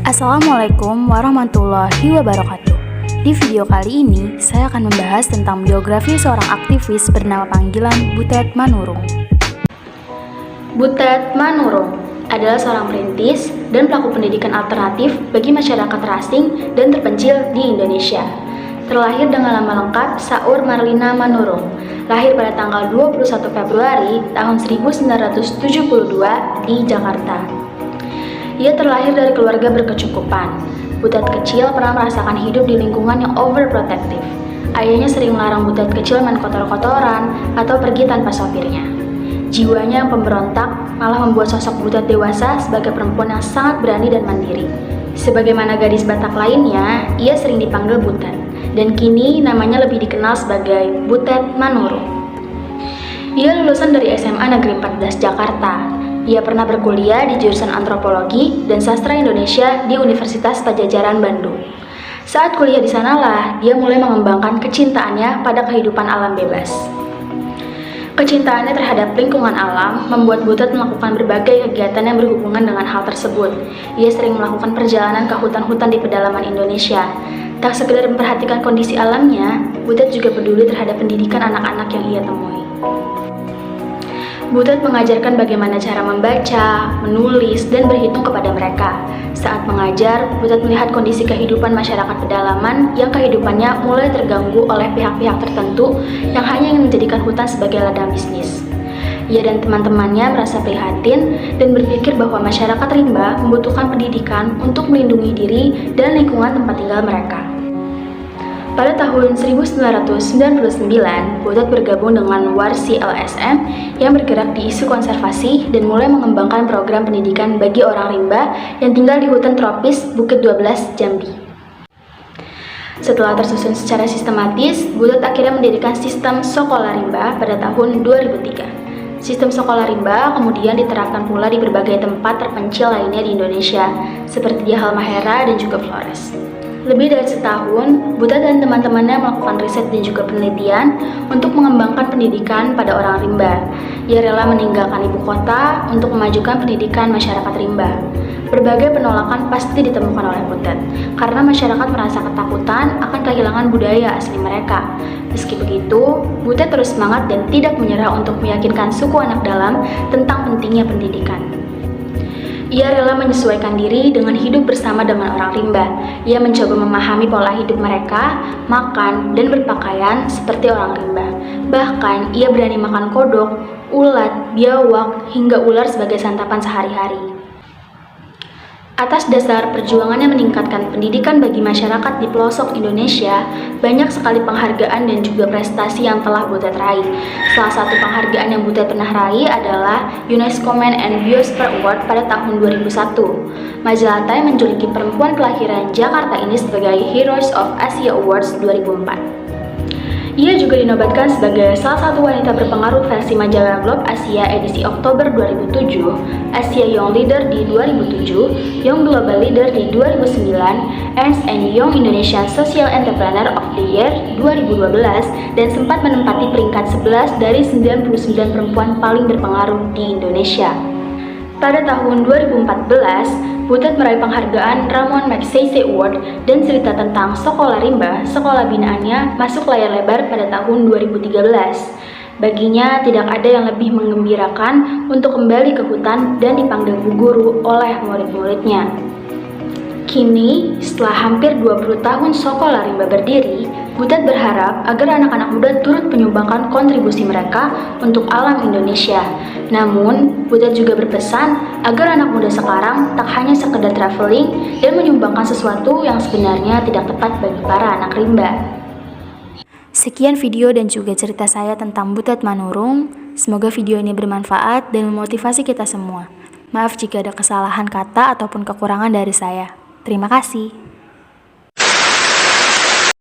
Assalamualaikum warahmatullahi wabarakatuh. Di video kali ini, saya akan membahas tentang biografi seorang aktivis bernama panggilan Butet Manurung. Butet Manurung adalah seorang perintis dan pelaku pendidikan alternatif bagi masyarakat terasing dan terpencil di Indonesia. Terlahir dengan nama lengkap Saur Marlina Manurung, lahir pada tanggal 21 Februari tahun 1972 di Jakarta. Ia terlahir dari keluarga berkecukupan. Butet kecil pernah merasakan hidup di lingkungan yang overprotective. Ayahnya sering melarang Butet kecil main kotor-kotoran atau pergi tanpa sopirnya. Jiwanya yang pemberontak malah membuat sosok Butet dewasa sebagai perempuan yang sangat berani dan mandiri. Sebagaimana gadis Batak lainnya, ia sering dipanggil Butet, dan kini namanya lebih dikenal sebagai Butet Manurung. Ia lulusan dari SMA Negeri 14 Jakarta. Ia pernah berkuliah di jurusan Antropologi dan Sastra Indonesia di Universitas Padjadjaran Bandung. Saat kuliah di sanalah, dia mulai mengembangkan kecintaannya pada kehidupan alam bebas. Kecintaannya terhadap lingkungan alam membuat Butet melakukan berbagai kegiatan yang berhubungan dengan hal tersebut. Ia sering melakukan perjalanan ke hutan-hutan di pedalaman Indonesia. Tak sekedar memperhatikan kondisi alamnya, Butet juga peduli terhadap pendidikan anak-anak yang ia temui. Butet mengajarkan bagaimana cara membaca, menulis, dan berhitung kepada mereka. Saat mengajar, Butet melihat kondisi kehidupan masyarakat pedalaman yang kehidupannya mulai terganggu oleh pihak-pihak tertentu yang hanya ingin menjadikan hutan sebagai ladang bisnis. Ia dan teman-temannya merasa prihatin dan berpikir bahwa masyarakat rimba membutuhkan pendidikan untuk melindungi diri dan lingkungan tempat tinggal mereka. Pada tahun 1999, Butet bergabung dengan Warsi LSM yang bergerak di isu konservasi dan mulai mengembangkan program pendidikan bagi orang rimba yang tinggal di hutan tropis Bukit 12, Jambi. Setelah tersusun secara sistematis, Butet akhirnya mendirikan sistem Sekolah Rimba pada tahun 2003. Sistem Sekolah Rimba kemudian diterapkan pula di berbagai tempat terpencil lainnya di Indonesia, seperti di Halmahera dan juga Flores. Lebih dari setahun, Butet dan teman-temannya melakukan riset dan juga penelitian untuk mengembangkan pendidikan pada orang rimba. Ia rela meninggalkan ibu kota untuk memajukan pendidikan masyarakat rimba. Berbagai penolakan pasti ditemukan oleh Butet, karena masyarakat merasa ketakutan akan kehilangan budaya asli mereka. Meski begitu, Butet terus semangat dan tidak menyerah untuk meyakinkan suku anak dalam tentang pentingnya pendidikan. Ia rela menyesuaikan diri dengan hidup bersama dengan orang rimba. Ia mencoba memahami pola hidup mereka, makan, dan berpakaian seperti orang rimba. Bahkan, ia berani makan kodok, ulat, biawak, hingga ular sebagai santapan sehari-hari. Atas dasar perjuangannya meningkatkan pendidikan bagi masyarakat di pelosok Indonesia, banyak sekali penghargaan dan juga prestasi yang telah Butet raih. Salah satu penghargaan yang Butet pernah raih adalah UNESCO Men and Biosphere Award pada tahun 2001. Majalah Time menjuluki perempuan kelahiran Jakarta ini sebagai Heroes of Asia Awards 2004. Ia juga dinobatkan sebagai salah satu wanita berpengaruh versi majalah Globe Asia edisi Oktober 2007, Asia Young Leader di 2007, Young Global Leader di 2009, Ernst & Young Indonesian Social Entrepreneur of the Year 2012, dan sempat menempati peringkat 11 dari 99 perempuan paling berpengaruh di Indonesia. Pada tahun 2014, Butet meraih penghargaan Ramon Magsaysay Award dan cerita tentang Sekolah Rimba, sekolah binaannya, masuk layar lebar pada tahun 2013. Baginya tidak ada yang lebih menggembirakan untuk kembali ke hutan dan dipanggil Bu Guru oleh murid-muridnya. Kini, setelah hampir 20 tahun Sekolah Rimba berdiri, Butet berharap agar anak-anak muda turut menyumbangkan kontribusi mereka untuk alam Indonesia. Namun, Butet juga berpesan agar anak muda sekarang tak hanya sekedar traveling dan menyumbangkan sesuatu yang sebenarnya tidak tepat bagi para anak rimba. Sekian video dan juga cerita saya tentang Butet Manurung. Semoga video ini bermanfaat dan memotivasi kita semua. Maaf jika ada kesalahan kata ataupun kekurangan dari saya. Terima kasih.